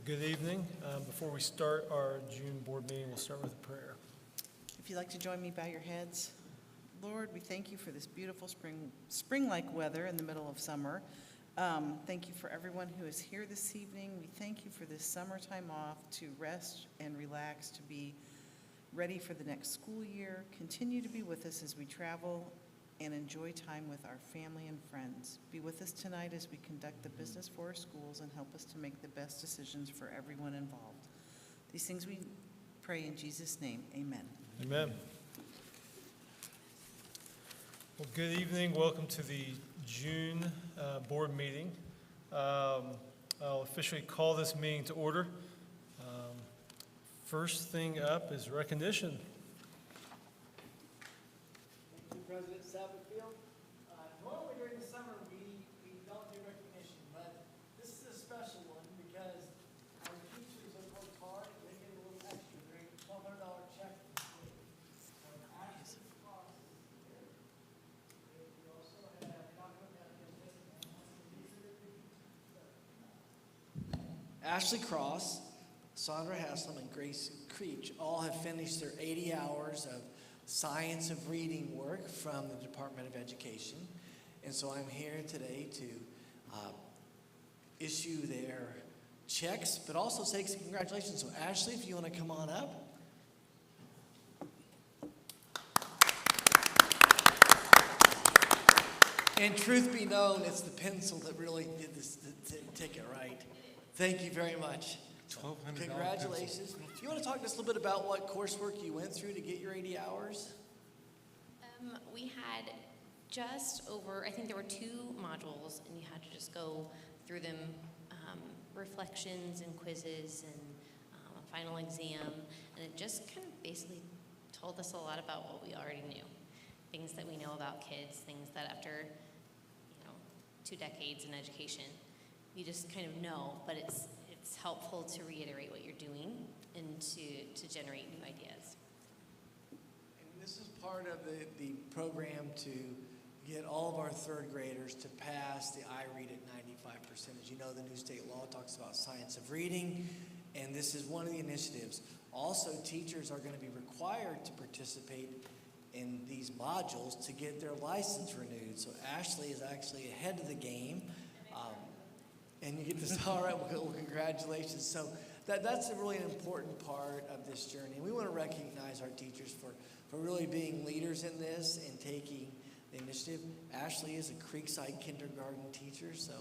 Good evening. Before we start our June board meeting, we'll start with a prayer. If you'd like to join me, bow your heads. Lord, we thank you for this beautiful spring-like weather in the middle of summer. Thank you for everyone who is here this evening. We thank you for this summertime off to rest and relax, to be ready for the next school year. Continue to be with us as we travel and enjoy time with our family and friends. Be with us tonight as we conduct the business for our schools and help us to make the best decisions for everyone involved. These things we pray in Jesus' name. Amen. Amen. Well, good evening. Welcome to the June board meeting. I'll officially call this meeting to order. First thing up is recognition. Thank you, President Satterfield. Normally during the summer, we don't do recognition, but this is a special one because our teachers have worked hard. They get a little extra. They're a $1,200 check. So Ashley Cross is here. We also have Ashley Cross, Sandra Haslam, and Grace Creech all have finished their 80 hours of Science of Reading work from the Department of Education. And so I'm here today to issue their checks, but also say congratulations. So Ashley, if you want to come on up. And truth be known, it's the pencil that really did this to take it right. Thank you very much. $1,200 Congratulations. Do you want to talk to us a little bit about what coursework you went through to get your 80 hours? We had just over, I think there were 2 modules, and you had to just go through them, reflections and quizzes and a final exam, and it just kind of basically told us a lot about what we already knew. Things that we know about kids, things that after, 2 decades in education, you just kind of know, but it's helpful to reiterate what you're doing and to generate new ideas. And this is part of the program to get all of our 3rd graders to pass the iRead at 95%. As you know, the new state law talks about science of reading, and this is one of the initiatives. Also, teachers are going to be required to participate in these modules to get their license renewed. So Ashley is actually ahead of the game. And you get this, all right, well, congratulations. So that's a really important part of this journey. We want to recognize our teachers for really being leaders in this and taking the initiative. Ashley is a Creekside kindergarten teacher, so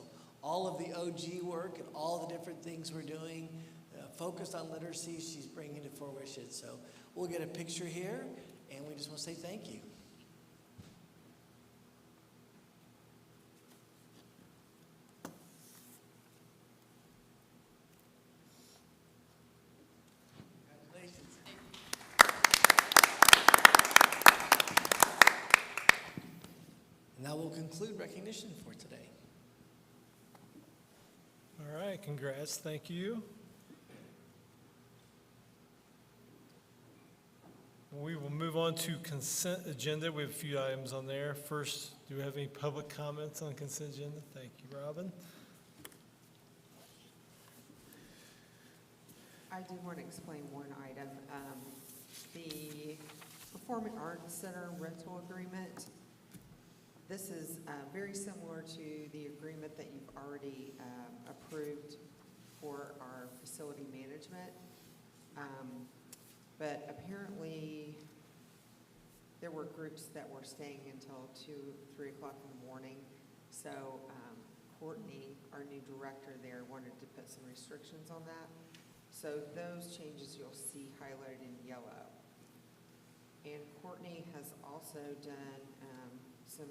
all of the OG work and all the different things we're doing, focused on literacy, she's bringing to fruition. So we'll get a picture here, and we just want to say thank you. Now we'll conclude recognition for today. All right, congrats. Thank you. We will move on to consent agenda. We have a few items on there. First, do we have any public comments on consent agenda? Thank you, Robin. I do want to explain one item. The Performing Arts Center rental agreement. This is very similar to the agreement that you've already approved for our facility management. But apparently there were groups that were staying until 2, 3 o'clock in the morning. So Courtney, our new director there, wanted to put some restrictions on that. So those changes you'll see highlighted in yellow. And Courtney has also done some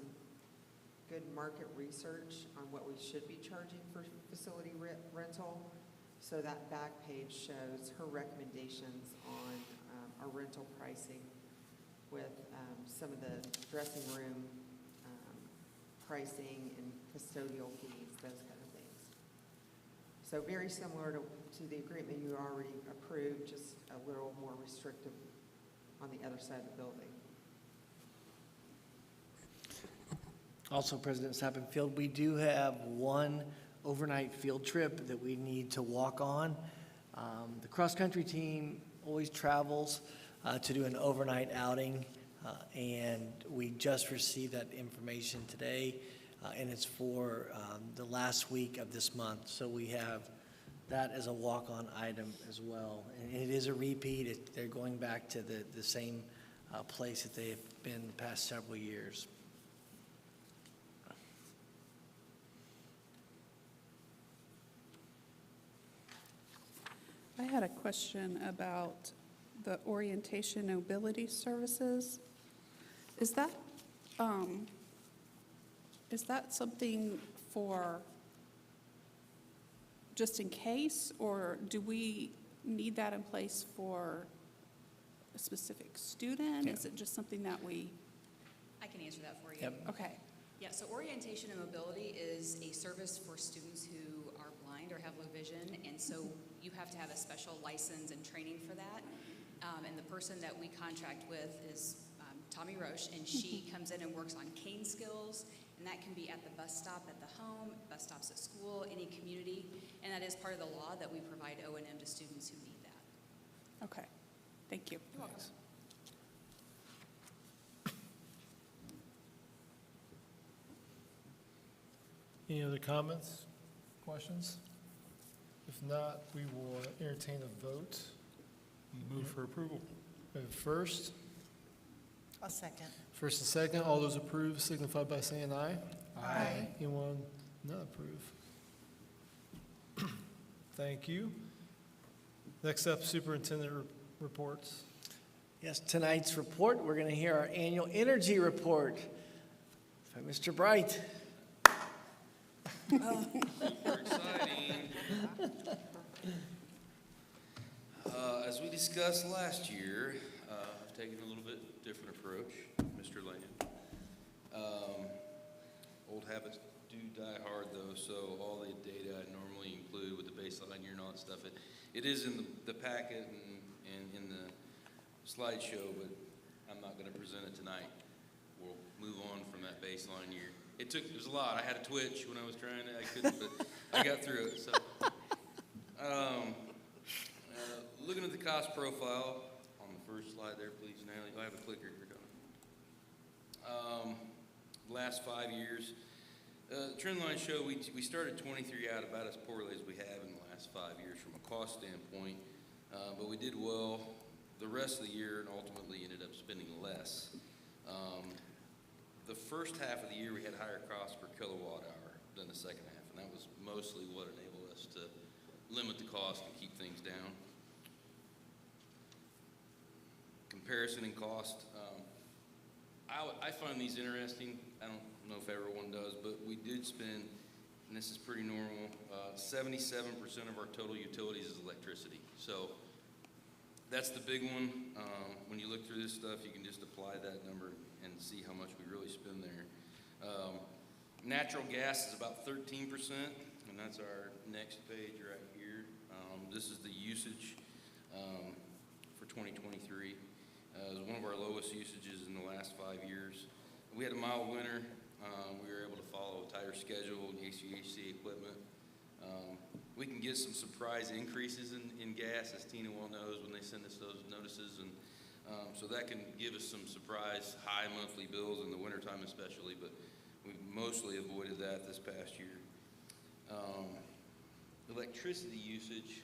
good market research on what we should be charging for facility rental. So that back page shows her recommendations on our rental pricing with some of the dressing room pricing and custodial fees, those kind of things. So very similar to the agreement you already approved, just a little more restrictive on the other side of the building. Also, President Sappenfield, we do have one overnight field trip that we need to walk on. The cross-country team always travels to do an overnight outing, and we just received that information today, and it's for the last week of this month. So we have that as a walk-on item as well. And it is a repeat. They're going back to the same place that they've been the past several years. I had a question about the orientation mobility services. Is that something for just in case, or do we need that in place for a specific student? Yeah. Is it just something that we, I can answer that for you. Yep. okay, Yeah, so orientation and mobility is a service for students who are blind or have low vision, and so you have to have a special license and training for that. And the person that we contract with is Tommy Roche, and she comes in and works on cane skills, and that can be at the bus stop, at the home, bus stops at school, any community, and that is part of the law that we provide O&M to students who need that. okay, thank you. You're welcome. Any other comments, questions? If not, we will entertain a vote. Move for approval. First I'll second. and second, all those approve signify by saying aye. Aye. Anyone not approve? Thank you. Next up, superintendent reports. Yes, tonight's report, we're going to hear our annual energy report by Mr. Bright. Super exciting. As we discussed last year, I've taken a little bit different approach, Mr. Land. Old habits do die hard though, so all the data I normally include with the baseline year and all that stuff, it is in the packet and in the slideshow, but I'm not going to present it tonight. We'll move on from that baseline year. It was a lot. I had a twitch when I was trying to, I couldn't, but I got through it. So, looking at the cost profile on the first slide there, please, Natalie. I have a clicker here, don't I? Last 5 years, trend line show we started 23 out about as poorly as we have in the last 5 years from a cost standpoint, but we did well the rest of the year and ultimately ended up spending less. The first half of the year we had higher costs per kilowatt hour than the second half, and that was mostly what enabled us to limit the cost and keep things down. Comparison and cost. I find these interesting. I don't know if everyone does, but we did spend, and this is pretty normal, 77% of our total utilities is electricity. So that's the big one. When you look through this stuff, you can just apply that number and see how much we really spend there. Natural gas is about 13%, and that's our next page right here. This is the usage for 2023. It was one of our lowest usages in the last 5 years. We had a mild winter. We were able to follow a tighter schedule in HVAC equipment. We can get some surprise increases in gas, as Tina well knows, when they send us those notices, and so that can give us some surprise high monthly bills in the wintertime especially, but we've mostly avoided that this past year. Electricity usage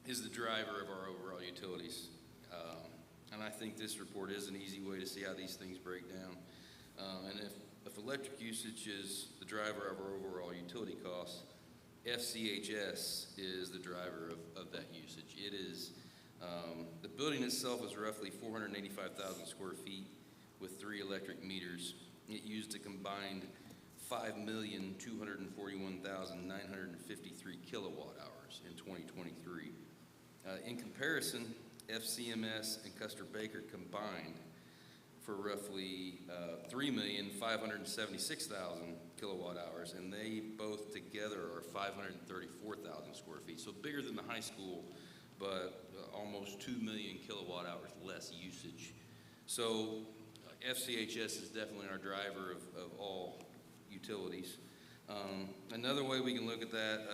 is the driver of our overall utilities. And I think this report is an easy way to see how these things break down. And if electric usage is the driver of our overall utility costs, FCHS is the driver of that usage. It is, the building itself is roughly 485,000 square feet with 3 electric meters. It used a combined 5,241,953 kilowatt hours in 2023. In comparison, FCMS and Custer Baker combined for roughly 3,576,000 kilowatt hours, and they both together are 534,000 square feet. So bigger than the high school, but almost 2 million kilowatt hours less usage. So FCHS is definitely our driver of all utilities. Another way we can look at that,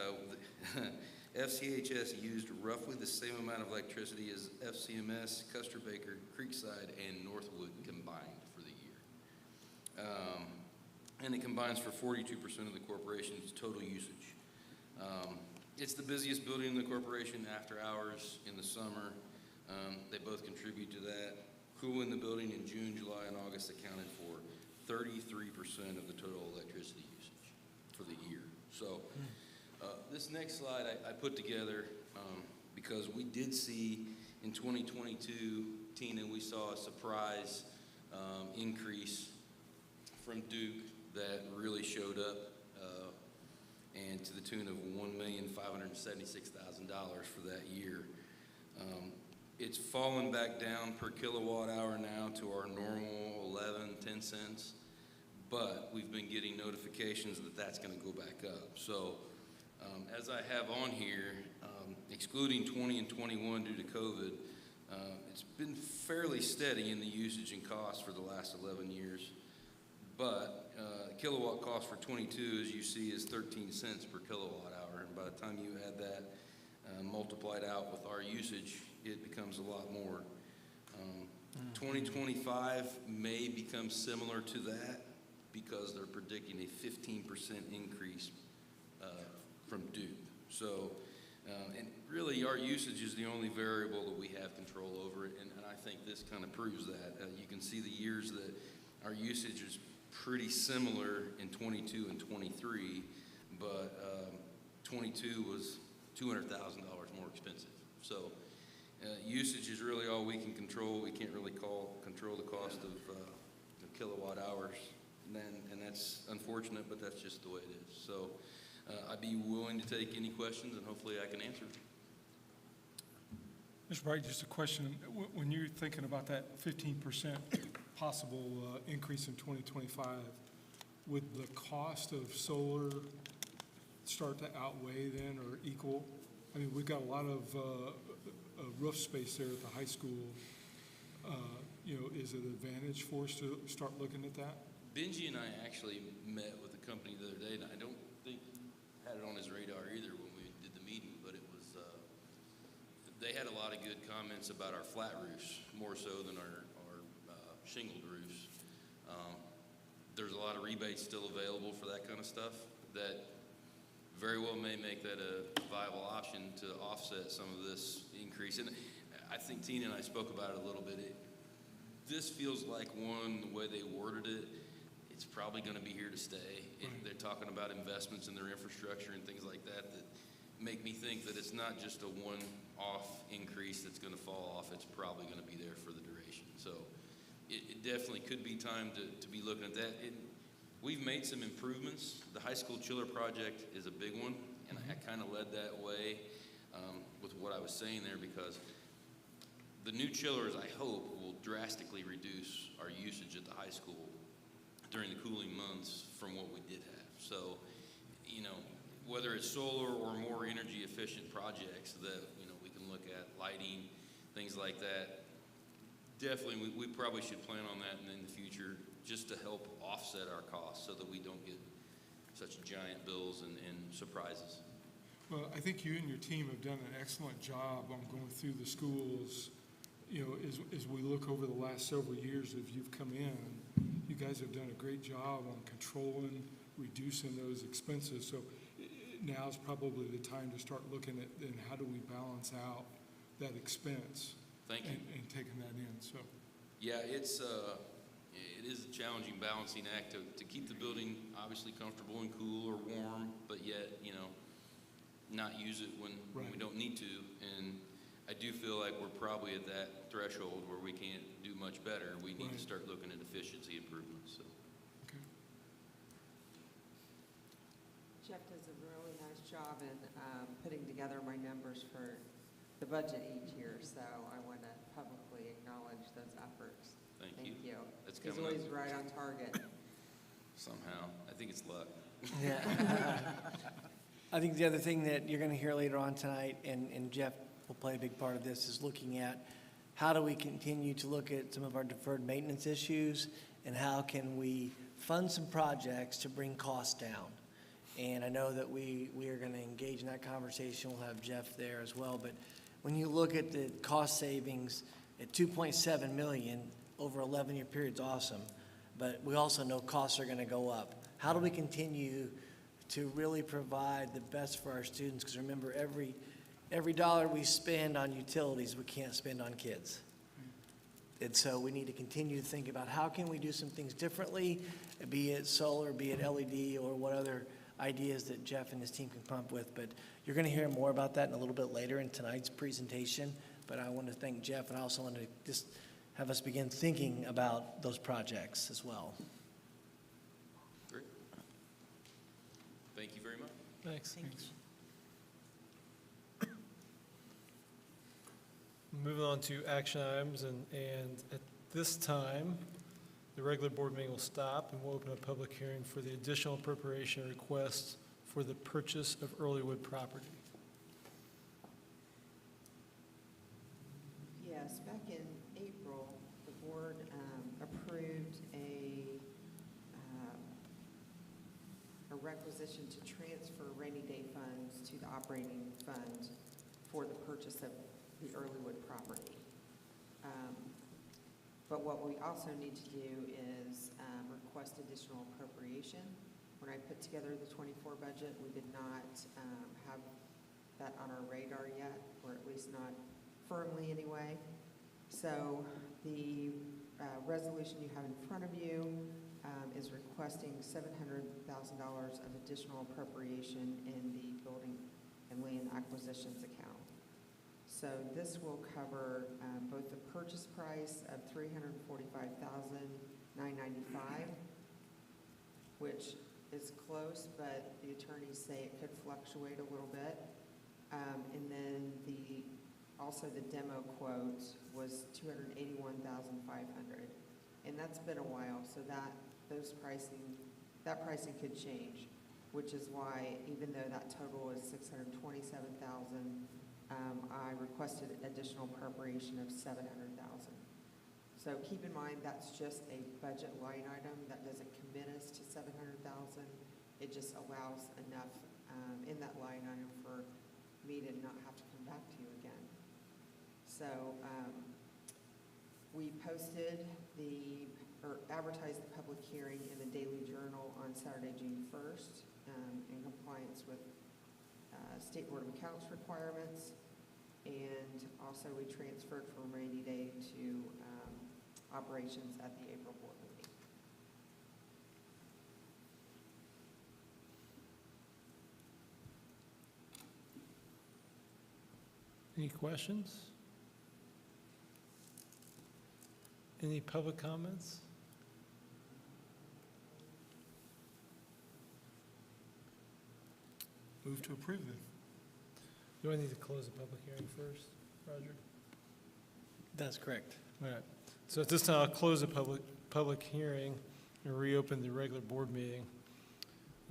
FCHS used roughly the same amount of electricity as FCMS, Custer Baker, Creekside, and Northwood combined for the year. And it combines for 42% of the corporation's total usage. It's the busiest building in the corporation after hours in the summer. They both contribute to that. Cooling the building in June, July, and August accounted for 33% of the total electricity usage for the year. So this next slide I put together because we did see in 2022, Tina, we saw a surprise increase from Duke that really showed up and to the tune of $1,576,000 for that year. It's fallen back down per kilowatt hour now to our normal 10 cents, but we've been getting notifications that that's going to go back up. So as I have on here, excluding 20 and 21 due to COVID, it's been fairly steady in the usage and cost for the last 11 years. But kilowatt cost for 22, as you see, is 13 cents per kilowatt hour. And by the time you add that multiplied out with our usage, it becomes a lot more. 2025 may become similar to that because they're predicting a 15% increase from Duke. So, and really our usage is the only variable that we have control over it, and I think this kind of proves that. You can see the years that our usage is pretty similar in 22 and 23, but 22 was $200,000 more expensive. So usage is really all we can control. We can't really control the cost of kilowatt hours, and that's unfortunate, but that's just the way it is. So I'd be willing to take any questions, and hopefully I can answer. Mr. Bright, just a question. When you're thinking about that 15% possible increase in 2025, would the cost of solar start to outweigh then or equal? I mean, we've got a lot of roof space there at the high school. Is it an advantage for us to start looking at that? Benji and I actually met with a company the other day, and I don't think he had it on his radar either when we did the meeting, but it was, they had a lot of good comments about our flat roofs, more so than our shingled roofs. There's a lot of rebates still available for that kind of stuff that very well may make that a viable option to offset some of this increase. And I think Tina and I spoke about it a little bit. This feels like one, the way they worded it, it's probably going to be here to stay. They're talking about investments in their infrastructure and things like that that make me think that it's not just a one-off increase that's going to fall off. It's probably going to be there for the duration. So it definitely could be time to be looking at that. We've made some improvements. The high school chiller project is a big one, and I kind of led that way with what I was saying there, because the new chillers, I hope, will drastically reduce our usage at the high school during the cooling months from what we did have. So, whether it's solar or more energy efficient projects that, we can look at, lighting, things like that, definitely we probably should plan on that in the future, just to help offset our costs so that we don't get such giant bills and surprises. Well, I think you and your team have done an excellent job on going through the schools. As we look over the last several years as you've come in, you guys have done a great job on controlling, reducing those expenses. So now's probably the time to start looking at then how do we balance out that expense. Thank you. And taking that in. So yeah, it is a challenging balancing act to keep the building obviously comfortable and cool or warm, but yet, not use it when we don't need to. And I do feel like we're probably at that threshold where we can't do much better. We need to start looking at efficiency improvements. So. Okay. Jeff does a really nice job in putting together my numbers for the budget each year, so I want to publicly acknowledge those efforts. Thank Thank you. you. That's He's coming always up. right on target. Somehow. I think it's luck. Yeah. I think the other thing that you're going to hear later on tonight, and Jeff will play a big part of this, is looking at how do we continue to look at some of our deferred maintenance issues and how can we fund some projects to bring costs down. And I know that we are going to engage in that conversation. We'll have Jeff there as well. But when you look at the cost savings at 2.7 million over 11-year period, it's awesome. But we also know costs are going to go up. How do we continue to really provide the best for our students? Because remember, every dollar we spend on utilities, we can't spend on kids. And so we need to continue to think about how can we do some things differently, be it solar, be it LED, or what other ideas that Jeff and his team can come up with. But you're going to hear more about that in a little bit later in tonight's presentation. But I want to thank Jeff, and I also want to just have us begin thinking about those projects as well. Great. Thank you very much. Thanks. Thanks. Moving on to action items, and at this time, the regular board meeting will stop, and we'll open a public hearing for the additional appropriation request for the purchase of Earlywood property. Yes, back in April, the board approved a requisition to transfer rainy day funds to the operating fund for the purchase of the Earlywood property. But what we also need to do is request additional appropriation. When I put together the '24 budget, we did not have that on our radar yet, or at least not firmly anyway. So the resolution you have in front of you is requesting $700,000 of additional appropriation in the building and land acquisitions account. So this will cover both the purchase price of $345,995, which is close, but the attorneys say it could fluctuate a little bit. And then also the demo quote was $281,500, and that's been a while. So that pricing could change, which is why even though that total is $627,000. I requested additional appropriation of $700,000. So keep in mind, that's just a budget line item. That doesn't commit us to $700,000. It just allows enough in that line item for me to not have to come back to you again. So we advertised the public hearing in the Daily Journal on Saturday, June 1st, in compliance with State Board of Accounts requirements, and also we transferred from rainy day to operations at the April board meeting. Any questions? Any public comments? Move to approve then. Do I need to close the public hearing first, Roger? That's correct. All right. So at this time, I'll close the public hearing and reopen the regular board meeting.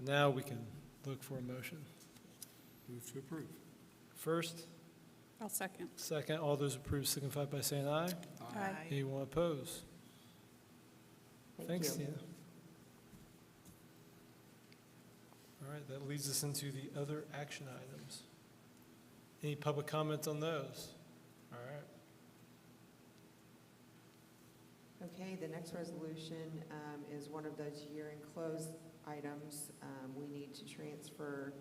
Now we can look for a motion. Move to approve. First, I'll second. second, all those approved signify by saying aye. Aye. Anyone opposed? Thanks, Tina. All right, that leads us into the other action items. Any public comments on those? All right. Okay, the next resolution is one of those year-end close items. We need to transfer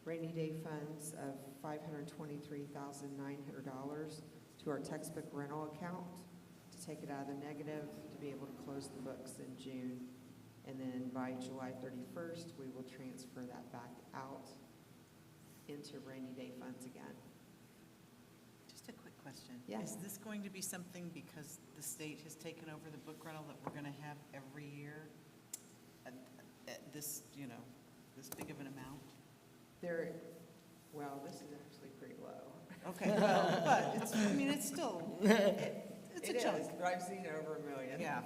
rainy day funds of $523,900 to our textbook rental account to take it out of the negative, to be able to close the books in June. And then by July 31st, we will transfer that back out into rainy day funds again. Just a quick question. Yes. Is this going to be something, because the state has taken over the book rental, that we're going to have every year at this, this big of an amount? Well, this is actually pretty low. Okay, well, but it's still, it's a chunk. It is, but I've seen over $1 million. Yeah.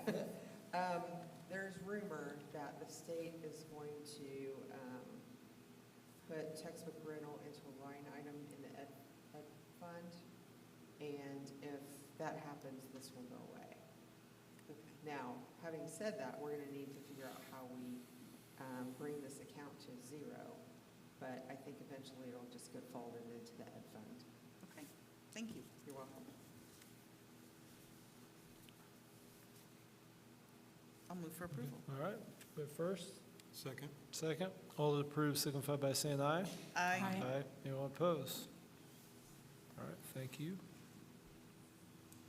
There's rumor that the state is going to put textbook rental into a line item in the ed fund, and if that happens, this will go away. Now, having said that, we're going to need to figure out how we bring this account to zero, but I think eventually it'll just get folded into the ed fund. Okay, thank you. You're welcome. I'll move for approval. All right, vote first, Second? second. All those approve signify by saying aye. Aye. Aye. Anyone opposed? All right, thank you.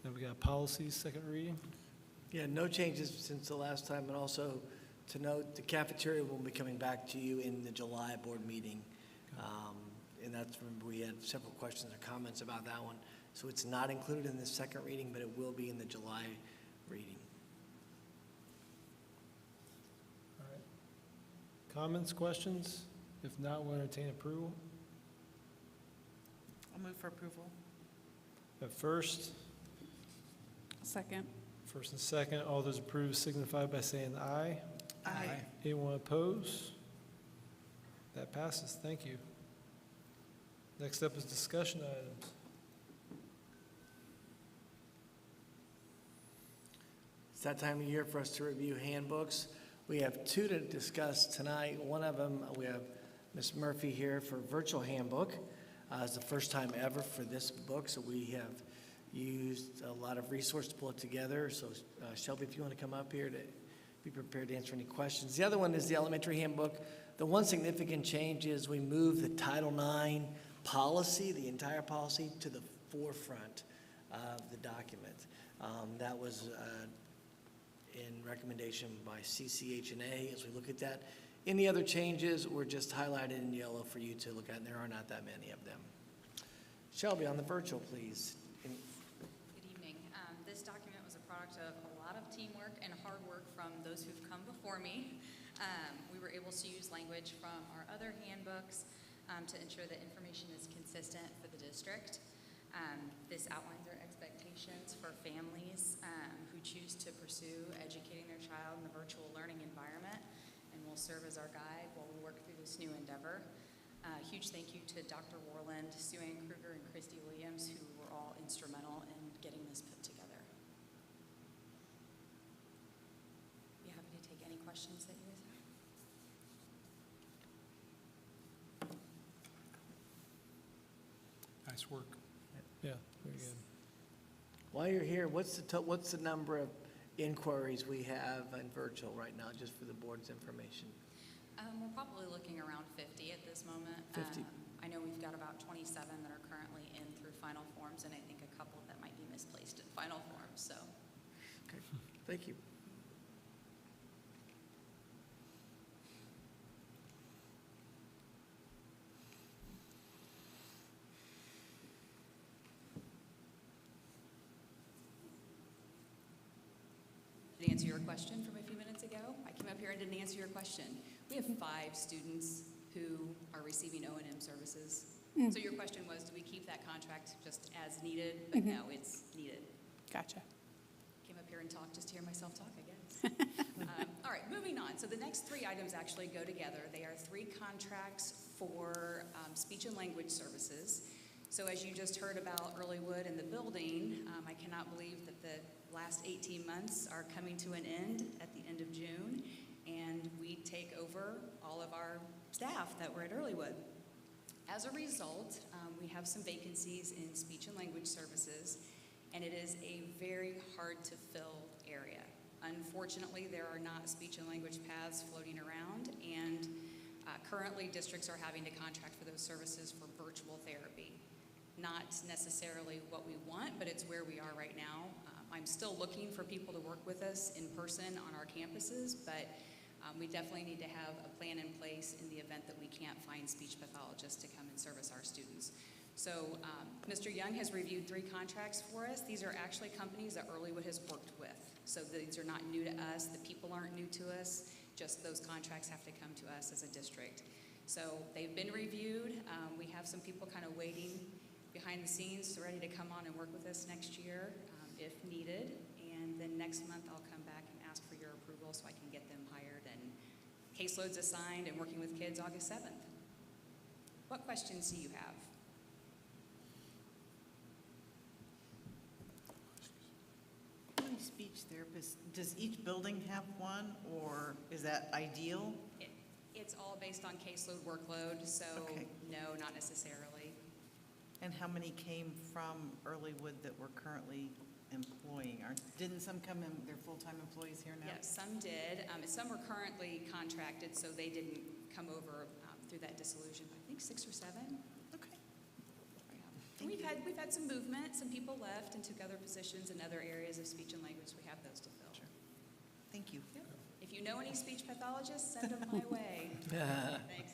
Then we got policies, second reading. Yeah, no changes since the last time, and also to note, the cafeteria will be coming back to you in the July board meeting. And that's, remember, we had several questions or comments about that one. So it's not included in the second reading, but it will be in the July reading. All right. Comments, questions? If not, we'll entertain approval. I'll move for approval. At first, Second. first and second, all those approve signify by saying aye. Aye. Anyone oppose? That passes, thank you. Next up is discussion items. It's that time of year for us to review handbooks. We have two to discuss tonight. One of them, we have Ms. Murphy here for virtual handbook. It's the first time ever for this book, so we have used a lot of resources to pull it together. So Shelby, if you want to come up here to be prepared to answer any questions. The other one is the elementary handbook. The one significant change is we moved the Title IX policy, the entire policy, to the forefront of the document. That was in recommendation by CCH&A as we look at that. Any other changes were just highlighted in yellow for you to look at, and there are not that many of them. Shelby, on the virtual, please. Good evening. This document was a product of a lot of teamwork and hard work from those who've come before me. We were able to use language from our other handbooks to ensure that information is consistent for the district. This outlines our expectations for families who choose to pursue educating their child in the virtual learning environment, and will serve as our guide while we work through this new endeavor. Huge thank you to Dr. Warland, Sue-Ann Kruger, and Christy Williams, who were all instrumental in getting this put together. Be happy to take any questions that you guys have. Nice work. Yeah, very good. While you're here, what's the number of inquiries we have in virtual right now, just for the board's information? We're probably looking around 50 at this moment. 50. I know we've got about 27 that are currently in through final forms, and I think a couple that might be misplaced in final forms, so. Okay, thank you. To answer your question from a few minutes ago, I came up here and didn't answer your question. We have 5 students who are receiving O&M services. So your question was, do we keep that contract just as needed? But no, it's needed. Gotcha. Came up here and talked just to hear myself talk, I guess. All right, moving on. So the next 3 items actually go together. They are 3 contracts for speech and language services. So as you just heard about Earlywood and the building, I cannot believe that the last 18 months are coming to an end at the end of June, and we take over all of our staff that were at Earlywood. As a result, we have some vacancies in speech and language services, and it is a very hard to fill area. Unfortunately, there are not speech and language paths floating around, and currently districts are having to contract for those services for virtual therapy. Not necessarily what we want, but it's where we are right now. I'm still looking for people to work with us in person on our campuses, but we definitely need to have a plan in place in the event that we can't find speech pathologists to come and service our students. So Mr. Young has reviewed 3 contracts for us. These are actually companies that Earlywood has worked with. So these are not new to us. The people aren't new to us. Just those contracts have to come to us as a district. So they've been reviewed. We have some people kind of waiting behind the scenes, ready to come on and work with us next year if needed. And then next month I'll come back and ask for your approval so I can get them hired and caseloads assigned and working with kids August 7th. What questions do you have? How many speech therapists, does each building have one, or is that ideal? It's all based on caseload workload, so Okay. no, not necessarily. And how many came from Earlywood that we're currently employing? Didn't some come in, they're full-time employees here now? Yes, some did. Some are currently contracted, so they didn't come over through that dissolution. I think 6 or 7. Okay. And we've had some movement. Some people left and took other positions in other areas of speech and language. We have those to fill. Sure. Thank you. Yep. If you know any speech pathologists, send them my way. Thanks.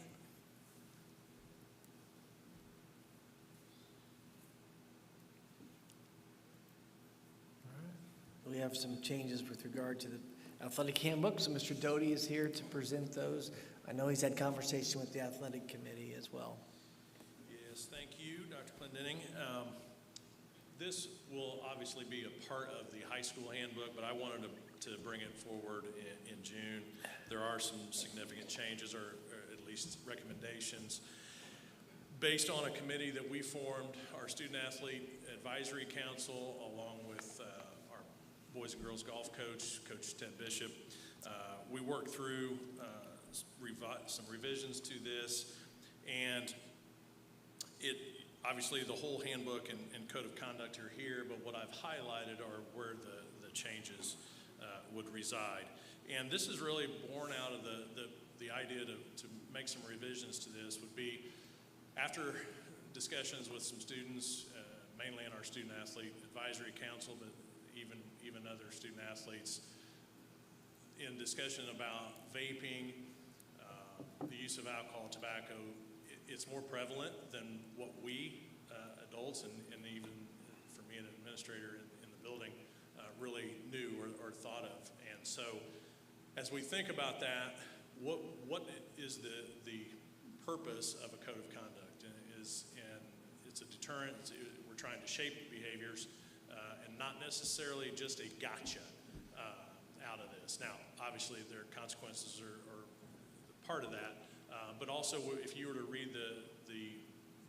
We have some changes with regard to the athletic handbook, so Mr. Doty is here to present those. I know he's had conversation with the athletic committee as well. Yes, thank you, Dr. Clendenning. This will obviously be a part of the high school handbook, but I wanted to bring it forward in June. There are some significant changes, or at least recommendations, based on a committee that we formed, our Student Athlete Advisory Council, along with our boys and girls golf coach, Coach Ted Bishop. We worked through some revisions to this, and obviously the whole handbook and code of conduct are here, but what I've highlighted are where the changes would reside. And this is really born out of the idea to make some revisions to this would be, after discussions with some students, mainly in our Student Athlete Advisory Council, but even other student athletes, in discussion about vaping, the use of alcohol, tobacco, it's more prevalent than what we adults and even for me, an administrator in the building, really knew or thought of. And so as we think about that, what is the purpose of a code of conduct? And it's a deterrent. We're trying to shape behaviors and not necessarily just a gotcha out of this. Now, obviously, their consequences are part of that. But also, if you were to read the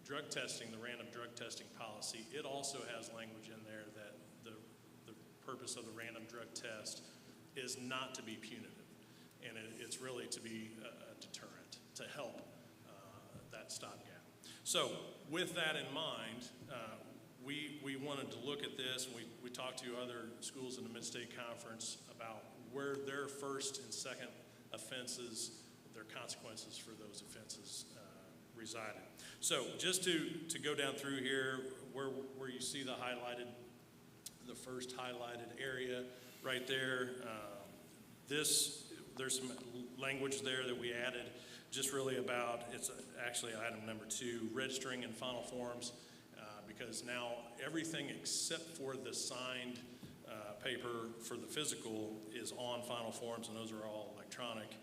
drug testing, the random drug testing policy, it also has language in there that the purpose of the random drug test is not to be punitive. And it's really to be a deterrent, to help that stopgap. So with that in mind, we wanted to look at this, and we talked to other schools in the Mid-State Conference about where their first and second offenses, their consequences for those offenses resided. So just to go down through here, where you see the first highlighted area right there, there's some language there that we added, just really about, it's actually item number 2, registering in final forms, because now everything except for the signed paper for the physical is on final forms, and those are all electronic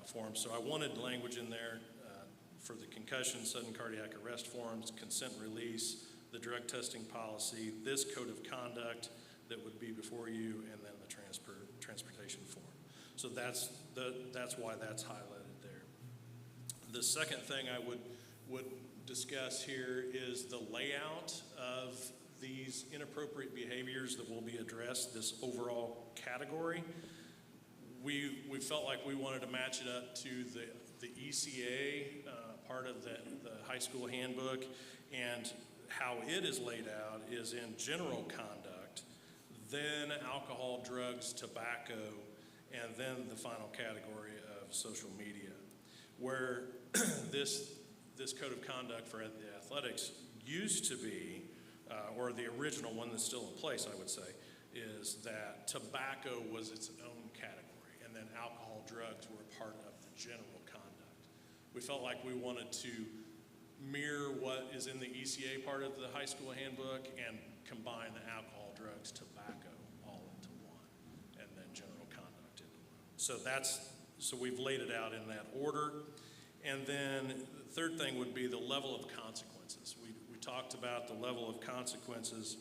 forms. So I wanted language in there for the concussion, sudden cardiac arrest forms, consent release, the drug testing policy, this code of conduct that would be before you, and then the transportation form. So that's why that's highlighted there. The second thing I would discuss here is the layout of these inappropriate behaviors that will be addressed, this overall category. We felt like we wanted to match it up to the ECA part of the high school handbook, and how it is laid out is in general conduct, then alcohol, drugs, tobacco, and then the final category of social media, where this code of conduct for the athletics used to be, or the original one that's still in place, I would say, is that tobacco was its own category, and then alcohol, drugs were a part of the general conduct. We felt like we wanted to mirror what is in the ECA part of the high school handbook and combine the alcohol, drugs, tobacco all into one, and then general conduct into one. So we've laid it out in that order. And then the third thing would be the level of consequences. We talked about the level of consequences.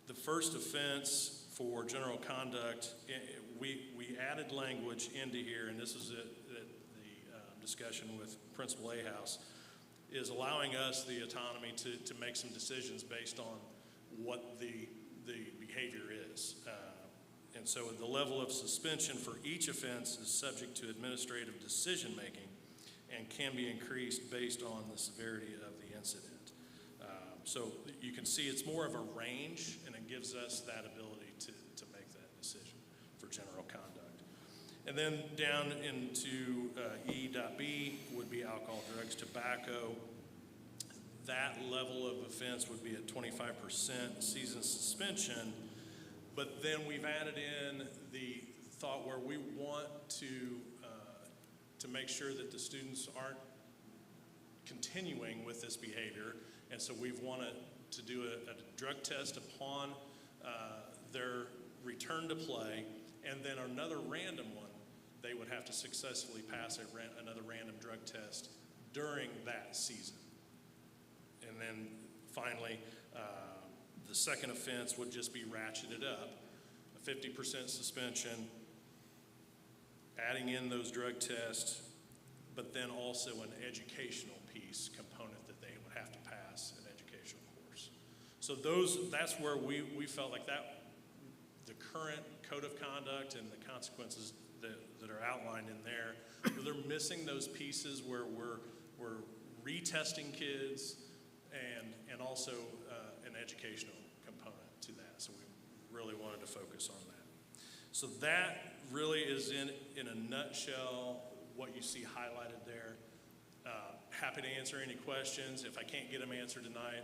The first offense for general conduct, we added language into here, and this is the discussion with Principal Ahaus, is allowing us the autonomy to make some decisions based on what the behavior is. And so the level of suspension for each offense is subject to administrative decision-making and can be increased based on the severity of the incident. So you can see it's more of a range, and it gives us that ability to make that decision for general conduct. And then down into E.B would be alcohol, drugs, tobacco. That level of offense would be at 25% season suspension. But then we've added in the thought where we want to make sure that the students aren't continuing with this behavior. And so we've wanted to do a drug test upon their return to play, and then another random one. They would have to successfully pass another random drug test during that season. And then finally, the second offense would just be ratcheted up, a 50% suspension, adding in those drug tests, but then also an educational piece component that they would have to pass an educational course. So that's where we felt like that, the current code of conduct and the consequences that are outlined in there, where they're missing those pieces where we're retesting kids and also an educational component to that. So we really wanted to focus on that. So that really is in a nutshell what you see highlighted there. Happy to answer any questions. If I can't get them answered tonight,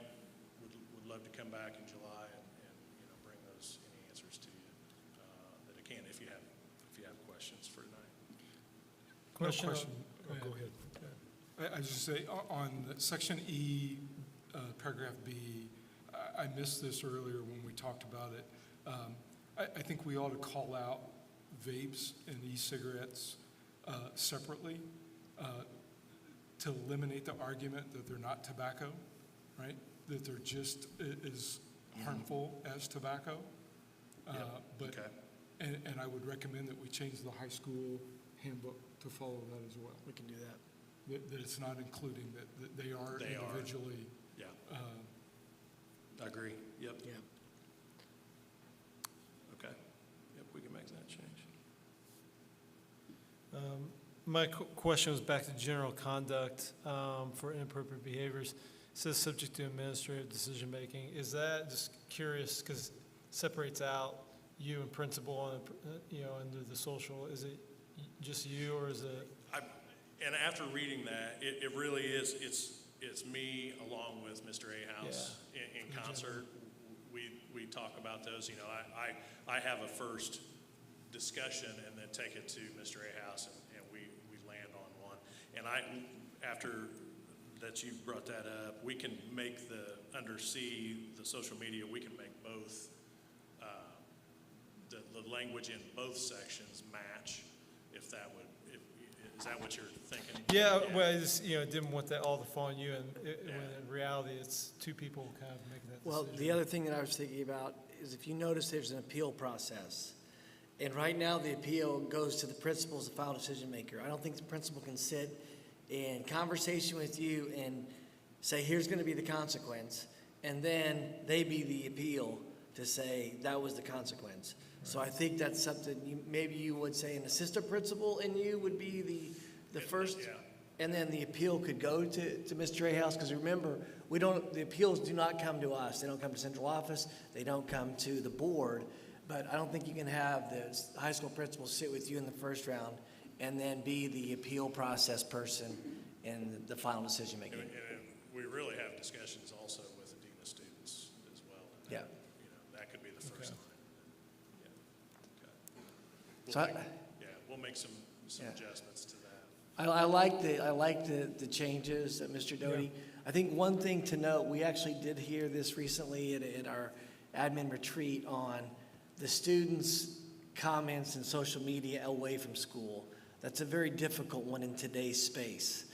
would love to come back in July and bring those any answers to you that I can if you have questions for tonight. Question? No question. Oh, go ahead. I just say, on section E, paragraph B, I missed this earlier when we talked about it. I think we ought to call out vapes and e-cigarettes separately to eliminate the argument that they're not tobacco, right? That they're just as harmful as tobacco. But Okay. And I would recommend that we change the high school handbook to follow that as well. We can do that. That it's not including, that they are individually. Yeah. I agree. Yep. Yeah. Okay. Yep, we can make that change. My question was back to general conduct for inappropriate behaviors. It says subject to administrative decision-making. Is that, just curious, because it separates out you and principal under the social. Is it just you, or is it? And after reading that, it really is, it's me along with Mr. Ahouse in concert. We talk about those, I have a first discussion and then take it to Mr. Ahouse and we land on one. And after that you've brought that up, we can make under C, the social media, we can make both, the language in both sections match, if that would, is that what you're thinking? Yeah, well, I just, didn't want that all to fall on you, and when in reality, it's two people kind of making that decision. Well, the other thing that I was thinking about is if you notice there's an appeal process, and right now the appeal goes to the principal as the final decision maker. I don't think the principal can sit in conversation with you and say, here's going to be the consequence, and then they be the appeal to say that was the consequence. So I think that's something maybe you would say an assistant principal and you would be the first. Yeah. And then the appeal could go to Mr. Ahouse, because remember, the appeals do not come to us. They don't come to central office. They don't come to the board. But I don't think you can have the high school principal sit with you in the first round and then be the appeal process person in the final decision making. And we really have discussions also with the dean of students as well. Yeah. That could be the first line. Yeah. Okay. So We'll make some Yeah. adjustments to that. I like the changes, Mr. Doty. I think one thing to note, we actually did hear this recently at our admin retreat on the students' comments in social media away from school. That's a very difficult one in today's space.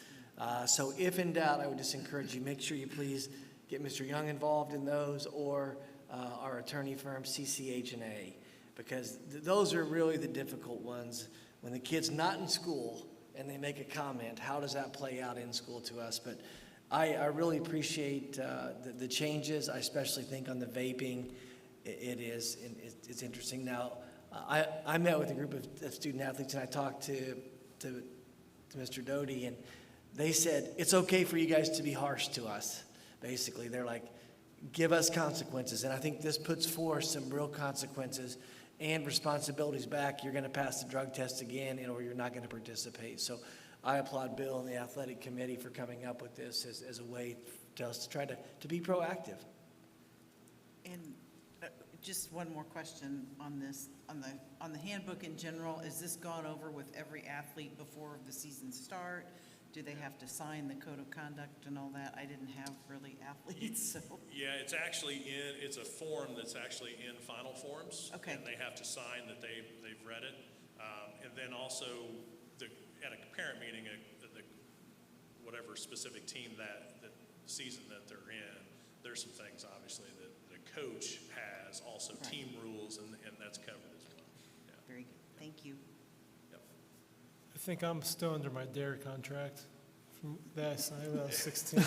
So if in doubt, I would just encourage you, make sure you please get Mr. Young involved in those, or our attorney firm, CCH&A, because those are really the difficult ones. When the kid's not in school and they make a comment, how does that play out in school to us? But I really appreciate the changes. I especially think on the vaping, it's interesting. Now, I met with a group of student athletes, and I talked to Mr. Doty, and they said, it's okay for you guys to be harsh to us, basically. They're like, give us consequences. And I think this puts forth some real consequences and responsibilities back. You're going to pass the drug test again, or you're not going to participate. So I applaud Bill and the athletic committee for coming up with this as a way to us to try to be proactive. And just one more question on this, on the handbook in general, is this gone over with every athlete before the season start? Do they have to sign the code of conduct and all that? I didn't have really athletes, so. Yeah, it's actually it's a form that's actually in Final Forms. Okay. And they have to sign that they've read it. And then also, at a parent meeting, whatever specific team that season that they're in, there's some things, obviously, that the coach has, also Right. team rules, and that's covered as well. Yeah. Very good, thank you. Yep. I think I'm still under my DARE contract from that I signed when I was 16.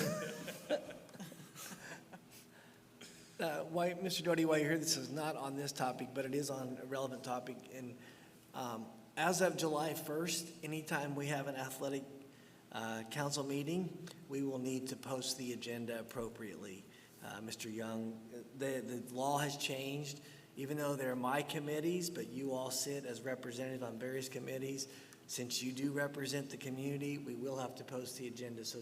Mr. Doty, while you're here, this is not on this topic, but it is on a relevant topic. And as of July 1st, anytime we have an athletic council meeting, we will need to post the agenda appropriately. Mr. Young, the law has changed. Even though they're my committees, but you all sit as representatives on various committees, since you do represent the community, we will have to post the agenda. So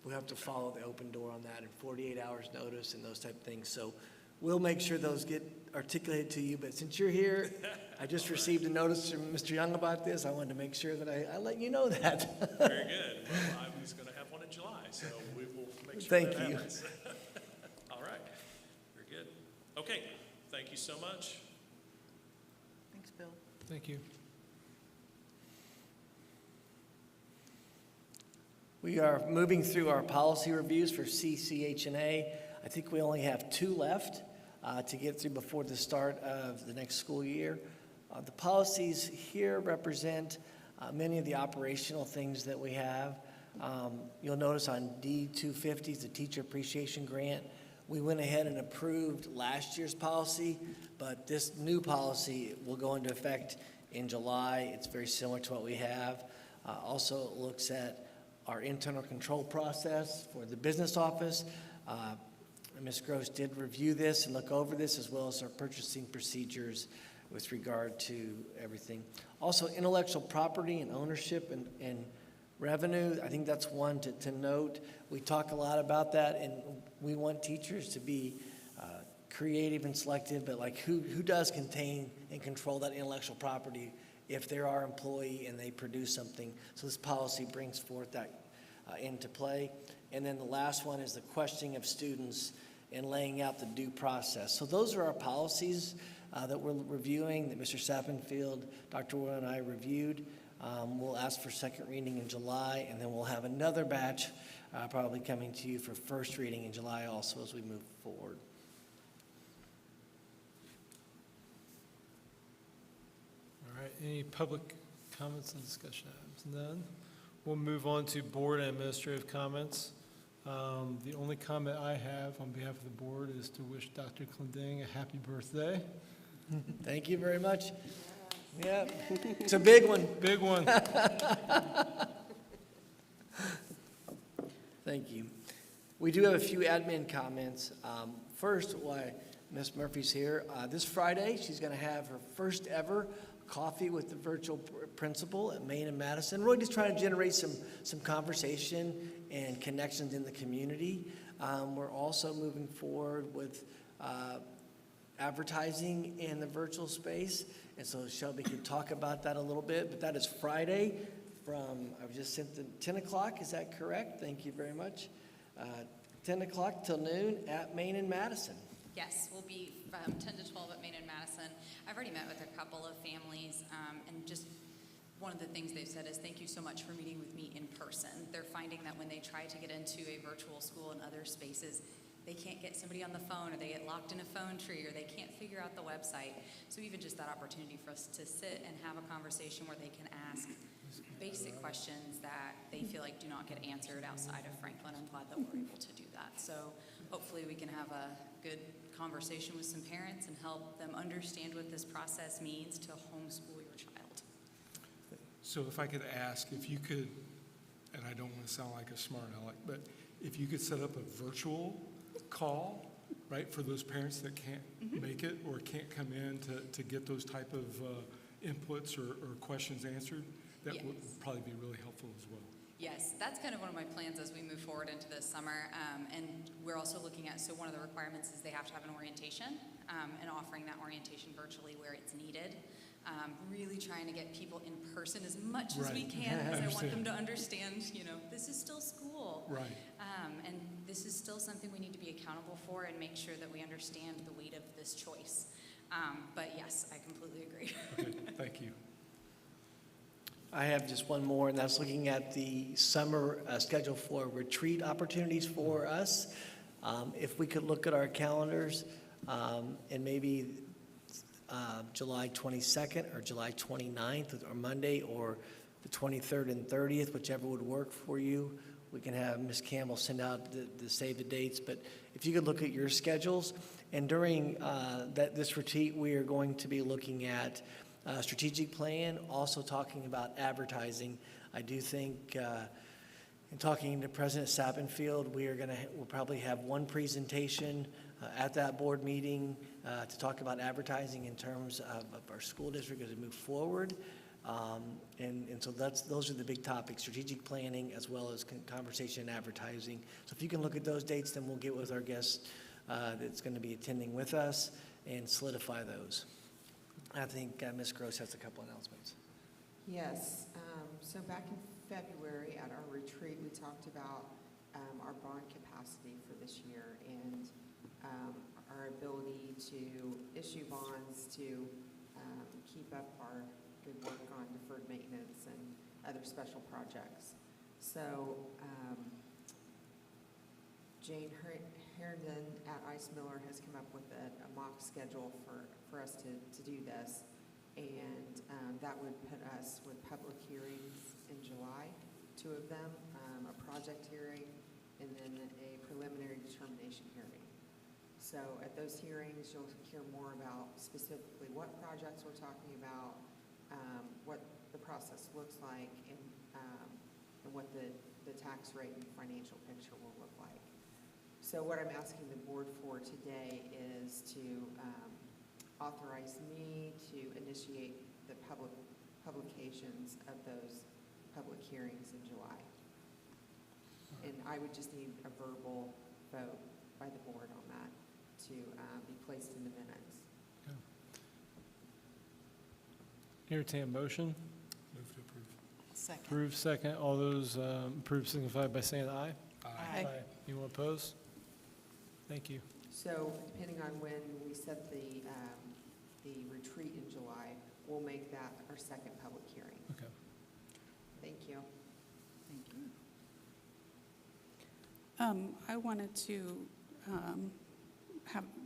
we'll have to follow the open door on that and 48 hours notice and those type of things. So we'll make sure those get articulated to you. But since you're here, I just received a notice from Mr. Young about this. I wanted to make sure that I let you know that. Very good. Well, I was going to have one in July, so we will make sure Thank that you. happens. All right. Very good. Okay. Thank you so much. Thanks, Bill. Thank you. We are moving through our policy reviews for CCH&A. I think we only have 2 left to get through before the start of the next school year. The policies here represent many of the operational things that we have. You'll notice on D250, the Teacher Appreciation Grant, we went ahead and approved last year's policy, but this new policy will go into effect in July. It's very similar to what we have. Also, it looks at our internal control process for the business office. Ms. Gross did review this and look over this, as well as our purchasing procedures with regard to everything. Also, intellectual property and ownership and revenue, I think that's one to note. We talk a lot about that, and we want teachers to be creative and selective, but like who does contain and control that intellectual property if they're our employee and they produce something? So this policy brings forth that into play. And then the last one is the questioning of students and laying out the due process. So those are our policies that we're reviewing, that Mr. Sappenfield, Dr. Roy, and I reviewed. We'll ask for second reading in July, and then we'll have another batch probably coming to you for first reading in July also as we move forward. All right, any public comments and discussion items? None. We'll move on to board and administrative comments. The only comment I have on behalf of the board is to wish Dr. Clending a happy birthday. Thank you very much. Yeah, it's a big one. Big one. Thank you. We do have a few admin comments. First, why Ms. Murphy's here. This Friday, she's going to have her first ever coffee with the virtual principal at Main and Madison. Really just trying to generate some conversation and connections in the community. We're also moving forward with advertising in the virtual space. And so Shelby can talk about that a little bit, but that is Friday from, I've just sent the 10 o'clock, is that correct? Thank you very much. 10 o'clock till noon at Main and Madison. Yes, we'll be from 10 to 12 at Main and Madison. I've already met with a couple of families, and just one of the things they've said is thank you so much for meeting with me in person. They're finding that when they try to get into a virtual school in other spaces, they can't get somebody on the phone, or they get locked in a phone tree, or they can't figure out the website. So even just that opportunity for us to sit and have a conversation where they can ask basic questions that they feel like do not get answered outside of Franklin. I'm glad that we're able to do that. So hopefully we can have a good conversation with some parents and help them understand what this process means to homeschool your child. So if I could ask, if you could, and I don't want to sound like a smart aleck, but if you could set up a virtual call, right, for those parents that can't make it or can't come in to get those type of inputs or questions answered, that would Yes. probably be really helpful as well. Yes, that's kind of one of my plans as we move forward into this summer. And we're also looking at, so one of the requirements is they have to have an orientation and offering that orientation virtually where it's needed. Really trying to get people in person as much as we Right. can I because I want them understand. to understand, you know, this is still school. Right. And this is still something we need to be accountable for and make sure that we understand the weight of this choice. But yes, I completely agree. Okay, thank you. I have just one more, and that's looking at the summer schedule for retreat opportunities for us. If we could look at our calendars, and maybe July 22nd or July 29th, or Monday, or the 23rd and 30th, whichever would work for you. We can have Ms. Campbell send out the save the dates, but if you could look at your schedules. And during this retreat, we are going to be looking at strategic plan, also talking about advertising. I do think, in talking to President Sappenfield, we'll probably have one presentation at that board meeting to talk about advertising in terms of our school district as we move forward. And so those are the big topics: strategic planning as well as conversation and advertising. So if you can look at those dates, then we'll get with our guests that's going to be attending with us and solidify those. I think Ms. Gross has a couple announcements. Yes, so back in February at our retreat, we talked about our bond capacity for this year and our ability to issue bonds to keep up our good work on deferred maintenance and other special projects. So Jane Herndon at Ice Miller has come up with a mock schedule for us to do this. And that would put us with public hearings in July, 2 of them, a project hearing, and then a preliminary determination hearing. So at those hearings, you'll hear more about specifically what projects we're talking about, what the process looks like, and what the tax rate and financial picture will look like. So what I'm asking the board for today is to authorize me to initiate the publications of those public hearings in July. And I would just need a verbal vote by the board on that to be placed in the minutes. Entertain a motion. Move to approve. Second. Approve, second. All those approve signify by saying aye. Aye. Anyone opposed? Thank you. So depending on when we set the retreat in July, we'll make that our second public hearing. Okay. Thank you. Thank you. I wanted to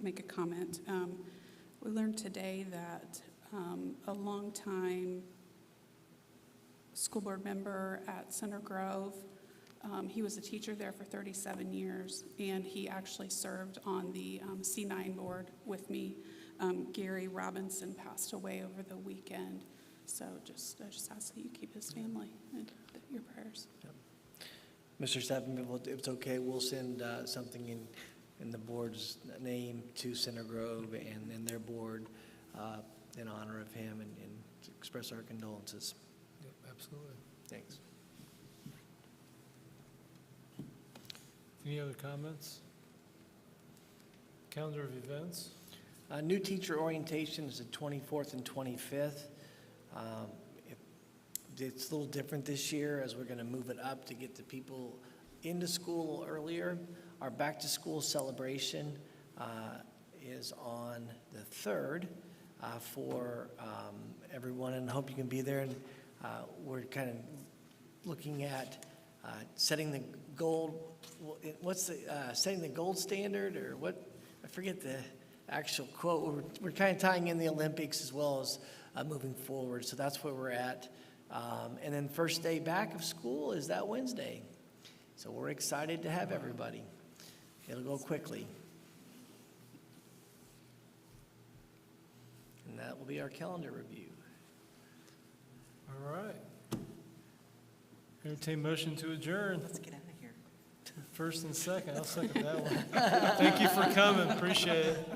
make a comment. We learned today that a longtime school board member at Center Grove, he was a teacher there for 37 years, and he actually served on the C9 board with me. Gary Robinson passed away over the weekend, so I just ask that you keep his family in your prayers. Mr. Sappenfield, if it's okay, we'll send something in the board's name to Center Grove and their board in honor of him and to express our condolences. Yep, absolutely. Thanks. Any other comments? Calendar of events? New teacher orientation is the 24th and 25th. It's a little different this year as we're going to move it up to get the people into school earlier. Our back-to-school celebration is on the 3rd for everyone, and I hope you can be there. And we're kind of looking at setting the gold, setting the gold standard, or what? I forget the actual quote. We're kind of tying in the Olympics as well as moving forward. So that's where we're at. And then first day back of school is that Wednesday. So we're excited to have everybody. It'll go quickly. And that will be our calendar review. All right. Entertain motion to adjourn. Let's get out of here. First and second, I'll second that one. Thank you for coming, appreciate it.